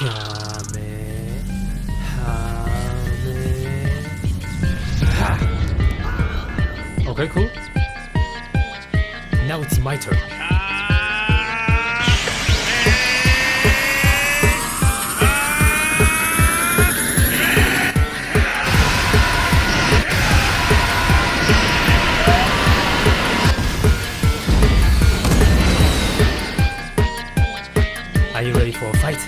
カメハメハ Okay, cool. Now it's my turn. Are you ready for a fight?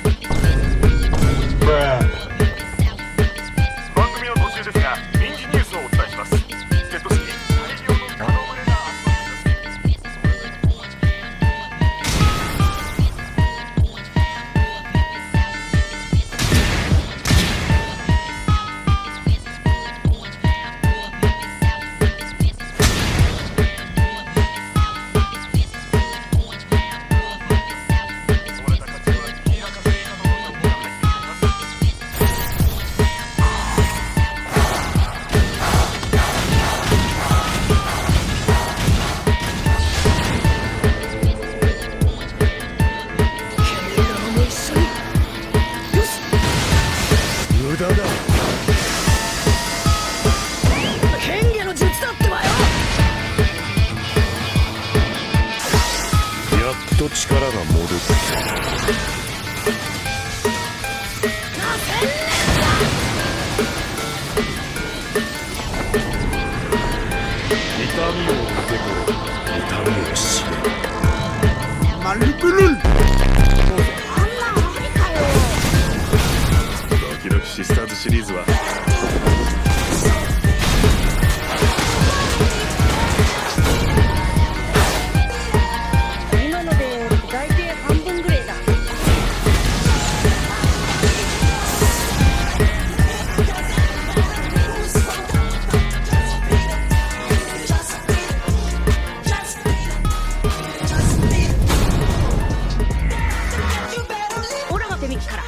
番組の途中ですが、臨時ニュースをお伝えします。ジェットスキー、大量の可能群れが集まっています。壊れた価値はミイラ化する可能なものが入っています。無駄だ。変化の術だってばよ。やっと力が戻ってきた。痛みを受け取る。痛みを知れ。マルブルン。あんなんありかよ。ドキドキシスターズシリーズは今ので大体半分ぐらいだ。オラが手引きから。